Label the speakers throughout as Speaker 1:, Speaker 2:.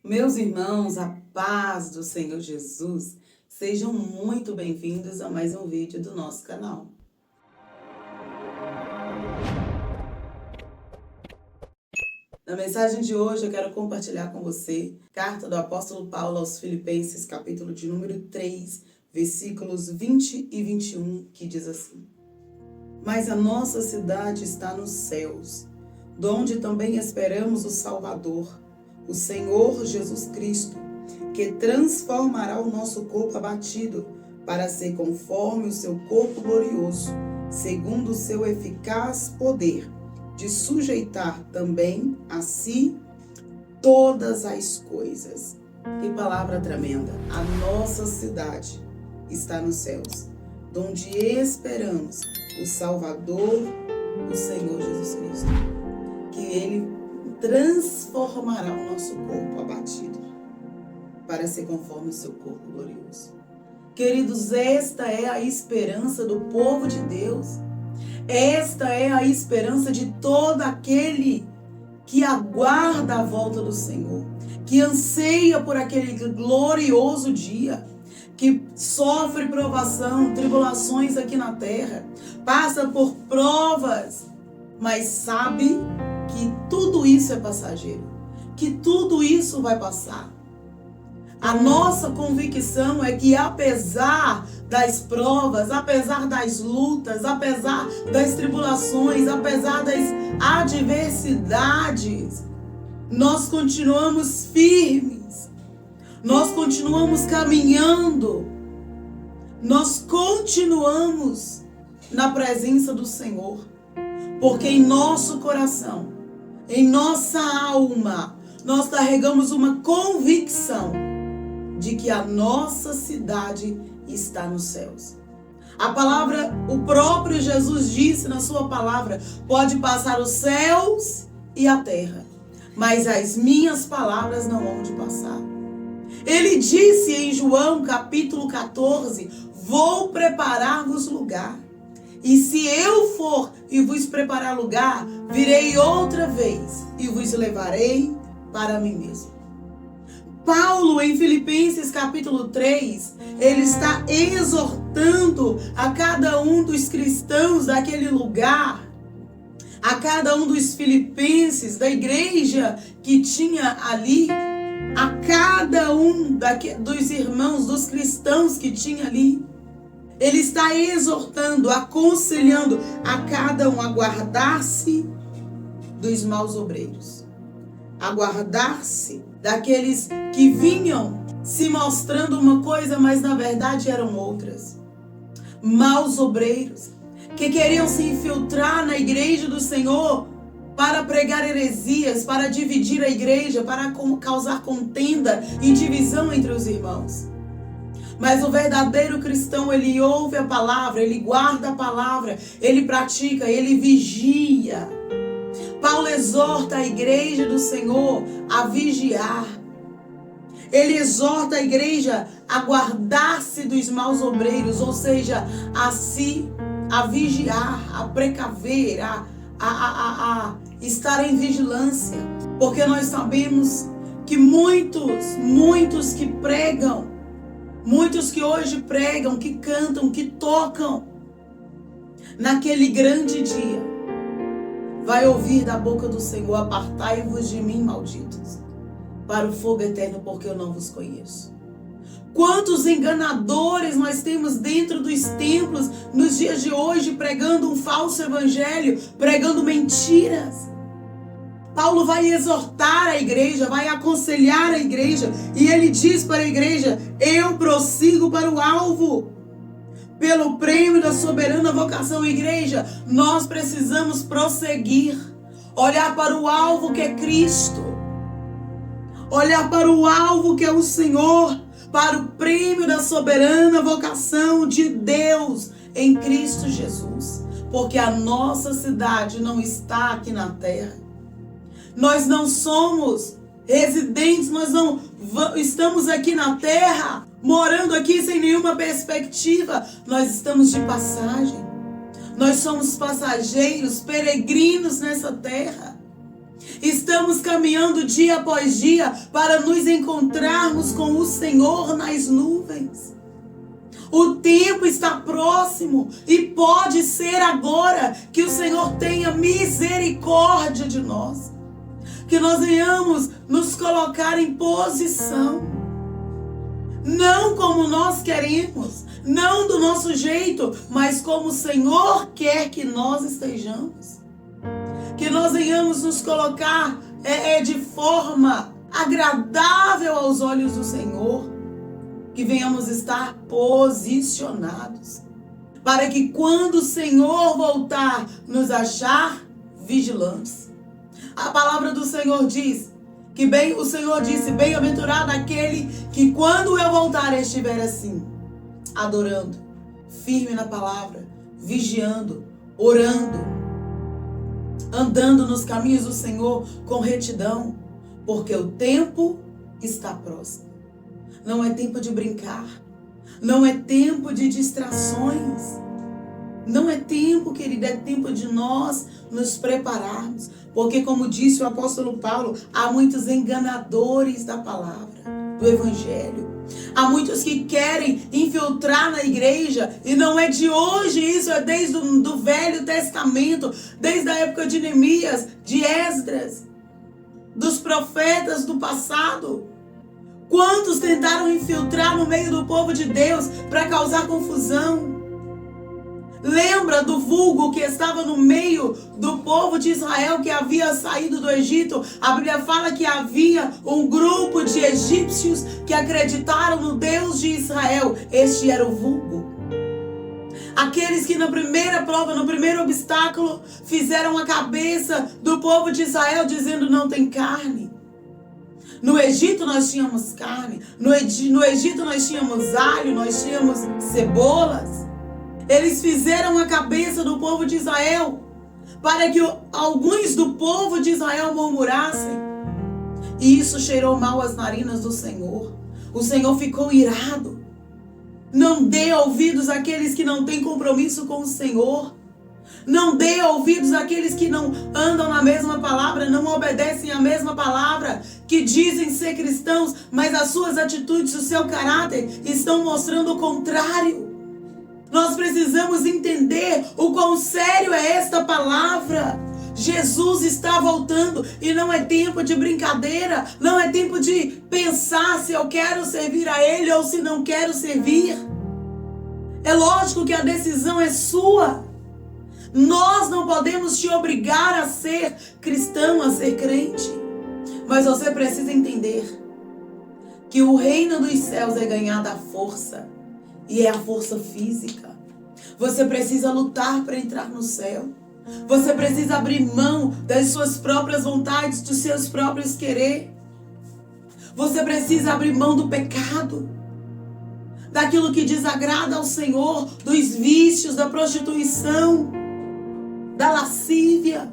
Speaker 1: Meus irmãos, a paz do Senhor Jesus, sejam muito bem-vindos a mais um vídeo do nosso canal. Na mensagem de hoje eu quero compartilhar com você carta do apóstolo Paulo aos Filipenses, capítulo de número 3, versículos 20 e 21, que diz assim: Mas a nossa cidade está nos céus, donde também esperamos o Salvador, o Senhor Jesus Cristo, que transformará o nosso corpo abatido para ser conforme o seu corpo glorioso, segundo o seu eficaz poder, de sujeitar também a si todas as coisas. Que palavra tremenda! A nossa cidade está nos céus, donde esperamos o Salvador, o Senhor Jesus Cristo, que Ele transformará o nosso corpo abatido para ser conforme o seu corpo glorioso. Queridos, esta é a esperança do povo de Deus. Esta é a esperança de todo aquele que aguarda a volta do Senhor, que anseia por aquele glorioso dia, que sofre provação, tribulações aqui na terra, passa por provas, mas sabe que tudo isso é passageiro, que tudo isso vai passar. A nossa convicção é que apesar das provas, apesar das lutas, apesar das tribulações, apesar das adversidades, nós continuamos firmes, nós continuamos caminhando, nós continuamos na presença do Senhor, porque em nosso coração, em nossa alma, nós carregamos uma convicção de que a nossa cidade está nos céus. A palavra, o próprio Jesus disse na sua palavra: pode passar os céus e a terra, mas as minhas palavras não hão de passar. Ele disse em João capítulo 14: vou preparar-vos lugar. E se eu for e vos preparar lugar, virei outra vez e vos levarei para mim mesmo. Paulo, em Filipenses capítulo 3, ele está exortando a cada um dos cristãos daquele lugar, a cada um dos filipenses, da igreja que tinha ali, a cada um dos irmãos, dos cristãos que tinha ali. Ele está exortando, aconselhando a cada um a guardar-se dos maus obreiros, a guardar-se daqueles que vinham se mostrando uma coisa, mas na verdade eram outras. Maus obreiros que queriam se infiltrar na igreja do Senhor para pregar heresias, para dividir a igreja, para causar contenda e divisão entre os irmãos. Mas o verdadeiro cristão, ele ouve a palavra, ele guarda a palavra, ele pratica, ele vigia. Paulo exorta a igreja do Senhor a vigiar. Ele exorta a igreja a guardar-se dos maus obreiros, ou seja, a vigiar, a precaver, a estar em vigilância. Porque nós sabemos que muitos que pregam, muitos que hoje pregam, que cantam, que tocam, naquele grande dia, vai ouvir da boca do Senhor: apartai-vos de mim, malditos, para o fogo eterno, porque eu não vos conheço. Quantos enganadores nós temos dentro dos templos nos dias de hoje, pregando um falso evangelho, pregando mentiras. Paulo vai exortar a igreja, vai aconselhar a igreja, e ele diz para a igreja: eu prossigo para o alvo, pelo prêmio da soberana vocação. Igreja, nós precisamos prosseguir, olhar para o alvo que é Cristo, olhar para o alvo que é o Senhor, para o prêmio da soberana vocação de Deus em Cristo Jesus, porque a nossa cidade não está aqui na terra. Nós não somos residentes, nós não estamos aqui na terra, morando aqui sem nenhuma perspectiva. Nós estamos de passagem. Nós somos passageiros, peregrinos nessa terra. Estamos caminhando dia após dia para nos encontrarmos com o Senhor nas nuvens. O tempo está próximo e pode ser agora que o Senhor tenha misericórdia de nós. Que nós venhamos nos colocar em posição. Não como nós queremos, não do nosso jeito, mas como o Senhor quer que nós estejamos. Que nós venhamos nos colocar de forma agradável aos olhos do Senhor. Que venhamos estar posicionados. Para que quando o Senhor voltar, nos achar vigilantes. A palavra do Senhor diz que o Senhor disse, bem-aventurado aquele que quando eu voltar estiver assim, adorando, firme na palavra, vigiando, orando, andando nos caminhos do Senhor com retidão, porque o tempo está próximo. Não é tempo de brincar, não é tempo de distrações, não é tempo, querida, é tempo de nós nos prepararmos, porque como disse o apóstolo Paulo, há muitos enganadores da palavra, do evangelho. Há muitos que querem infiltrar na igreja, e não é de hoje isso, é desde o Velho Testamento, desde a época de Neemias, de Esdras, dos profetas do passado. Quantos tentaram infiltrar no meio do povo de Deus para causar confusão? Lembra do vulgo que estava no meio do povo de Israel que havia saído do Egito? A Bíblia fala que havia um grupo de egípcios que acreditaram no Deus de Israel. Este era o vulgo. Aqueles que na primeira prova, no primeiro obstáculo, fizeram a cabeça do povo de Israel dizendo não tem carne. No Egito nós tínhamos carne, no Egito nós tínhamos alho, nós tínhamos cebolas. Eles fizeram a cabeça do povo de Israel para que alguns do povo de Israel murmurassem. E isso cheirou mal às narinas do Senhor. O Senhor ficou irado. Não dê ouvidos àqueles que não têm compromisso com o Senhor. Não dê ouvidos àqueles que não andam na mesma palavra, não obedecem à mesma palavra, que dizem ser cristãos, mas as suas atitudes, o seu caráter estão mostrando o contrário. Nós precisamos entender o quão sério é esta palavra. Jesus está voltando e não é tempo de brincadeira, não é tempo de pensar se eu quero servir a Ele ou se não quero servir. É lógico que a decisão é sua. Nós não podemos te obrigar a ser cristão, a ser crente. Mas você precisa entender que o reino dos céus é ganhado à força. E é a força física. Você precisa lutar para entrar no céu. Você precisa abrir mão das suas próprias vontades, dos seus próprios querer. Você precisa abrir mão do pecado, daquilo que desagrada ao Senhor, dos vícios, da prostituição, da lascívia.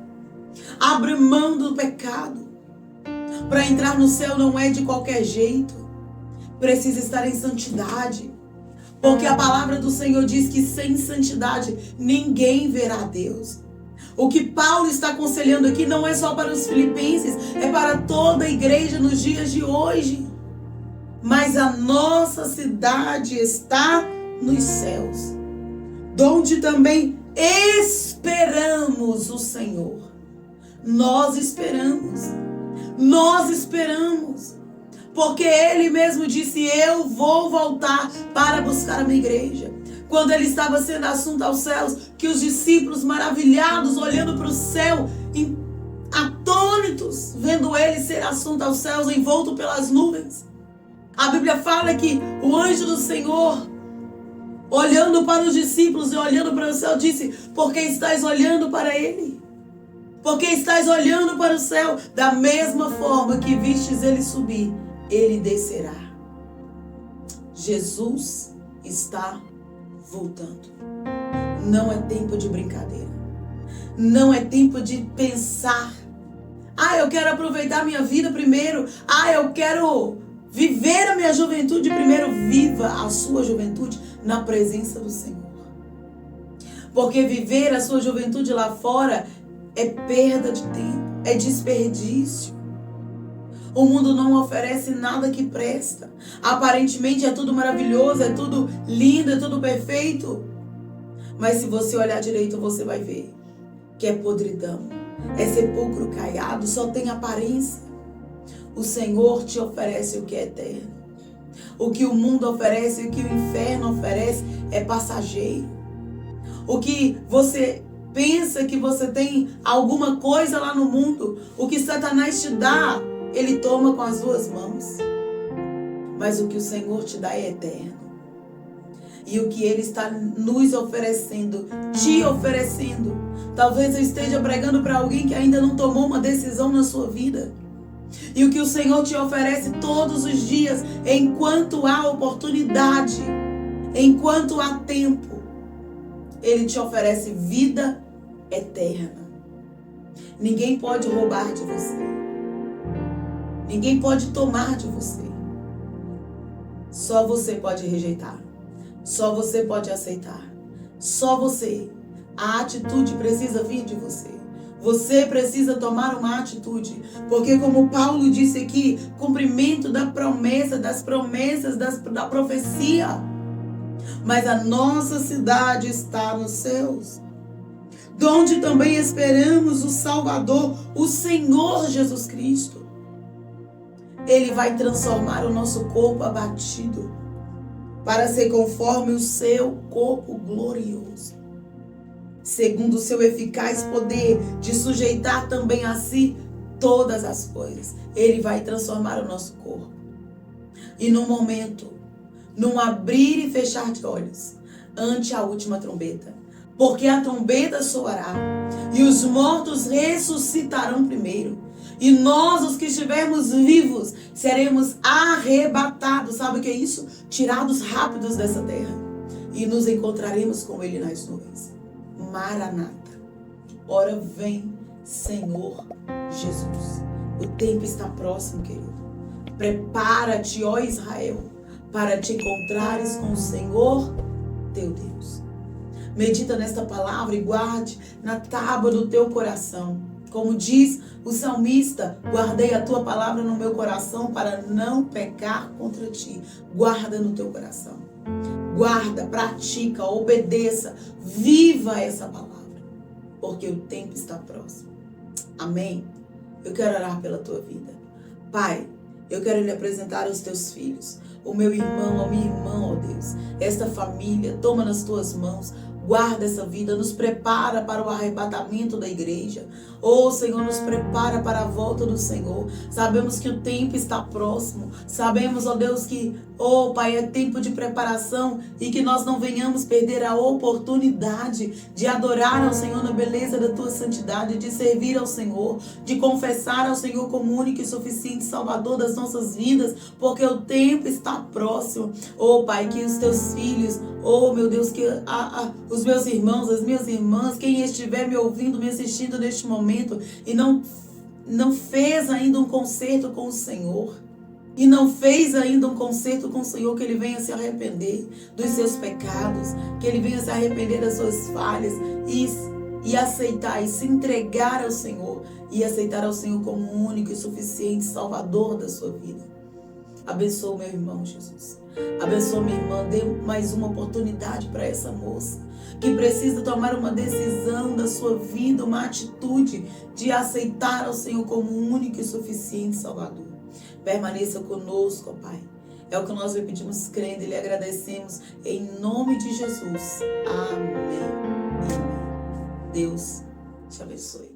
Speaker 1: Abre mão do pecado. Para entrar no céu não é de qualquer jeito. Precisa estar em santidade. Porque a palavra do Senhor diz que sem santidade ninguém verá Deus. O que Paulo está aconselhando aqui não é só para os filipenses, é para toda a igreja nos dias de hoje. Mas a nossa cidade está nos céus, donde também esperamos o Senhor. Nós esperamos. Porque Ele mesmo disse, eu vou voltar para buscar a minha igreja. Quando Ele estava sendo assunto aos céus, que os discípulos maravilhados, olhando para o céu, atônitos, vendo Ele ser assunto aos céus, envolto pelas nuvens. A Bíblia fala que o anjo do Senhor, olhando para os discípulos e olhando para o céu, disse, porque estás olhando para Ele? Porque estás olhando para o céu? Da mesma forma que vistes Ele subir, Ele descerá. Jesus está voltando. Não é tempo de brincadeira. Não é tempo de pensar. Eu quero aproveitar minha vida primeiro. Eu quero viver a minha juventude primeiro. Viva a sua juventude na presença do Senhor. Porque viver a sua juventude lá fora é perda de tempo, é desperdício. O mundo não oferece nada que presta. Aparentemente é tudo maravilhoso, é tudo lindo, é tudo perfeito. Mas se você olhar direito, você vai ver que é podridão, é sepulcro caiado, só tem aparência. O Senhor te oferece o que é eterno. O que o mundo oferece, o que o inferno oferece é passageiro. O que você pensa que você tem alguma coisa lá no mundo, o que Satanás te dá, ele toma com as duas mãos. Mas o que o Senhor te dá é eterno. E o que Ele está nos oferecendo, te oferecendo. Talvez eu esteja pregando para alguém que ainda não tomou uma decisão na sua vida. E o que o Senhor te oferece todos os dias, enquanto há oportunidade, enquanto há tempo, Ele te oferece vida eterna. Ninguém pode roubar de você. Ninguém pode tomar de você. Só você pode rejeitar. Só você pode aceitar. Só você. A atitude precisa vir de você. Você precisa tomar uma atitude. Porque como Paulo disse aqui, cumprimento da promessa, das promessas, da profecia. Mas a nossa cidade está nos céus, donde também esperamos o Salvador, o Senhor Jesus Cristo. Ele vai transformar o nosso corpo abatido para ser conforme o seu corpo glorioso, segundo o seu eficaz poder de sujeitar também a si todas as coisas. Ele vai transformar o nosso corpo. E no momento, num abrir e fechar de olhos, ante a última trombeta, porque a trombeta soará e os mortos ressuscitarão primeiro. E nós, os que estivermos vivos, seremos arrebatados. Sabe o que é isso? Tirados rápidos dessa terra. E nos encontraremos com Ele nas nuvens. Maranata. Ora vem, Senhor Jesus. O tempo está próximo, querido. Prepara-te, ó Israel, para te encontrares com o Senhor, teu Deus. Medita nesta palavra e guarde na tábua do teu coração. Como diz o salmista, guardei a tua palavra no meu coração para não pecar contra ti. Guarda no teu coração. Guarda, pratica, obedeça, viva essa palavra, porque o tempo está próximo. Amém? Eu quero orar pela tua vida. Pai, eu quero lhe apresentar os teus filhos, o meu irmão, a minha irmã, ó Deus, esta família, toma nas tuas mãos. Guarda essa vida, nos prepara para o arrebatamento da igreja. Oh, Senhor, nos prepara para a volta do Senhor. Sabemos que o tempo está próximo. Sabemos, ó Deus, que, oh Pai, é tempo de preparação e que nós não venhamos perder a oportunidade de adorar ao Senhor na beleza da tua santidade, de servir ao Senhor, de confessar ao Senhor como único e suficiente Salvador das nossas vidas, porque o tempo está próximo. Oh Pai, que os teus filhos, oh meu Deus, que os meus irmãos, as minhas irmãs, quem estiver me ouvindo, me assistindo neste momento e não fez ainda um concerto com o Senhor, e não fez ainda um concerto com o Senhor, que ele venha se arrepender dos seus pecados, que ele venha se arrepender das suas falhas e aceitar e se entregar ao Senhor e aceitar ao Senhor como o único e suficiente Salvador da sua vida. Abençoa meu irmão, Jesus. Abençoa minha irmã. Dê mais uma oportunidade para essa moça que precisa tomar uma decisão da sua vida, uma atitude de aceitar ao Senhor como o único e suficiente Salvador. Permaneça conosco, ó Pai. É o que nós lhe pedimos crendo e lhe agradecemos em nome de Jesus. Amém. Amém. Deus te abençoe.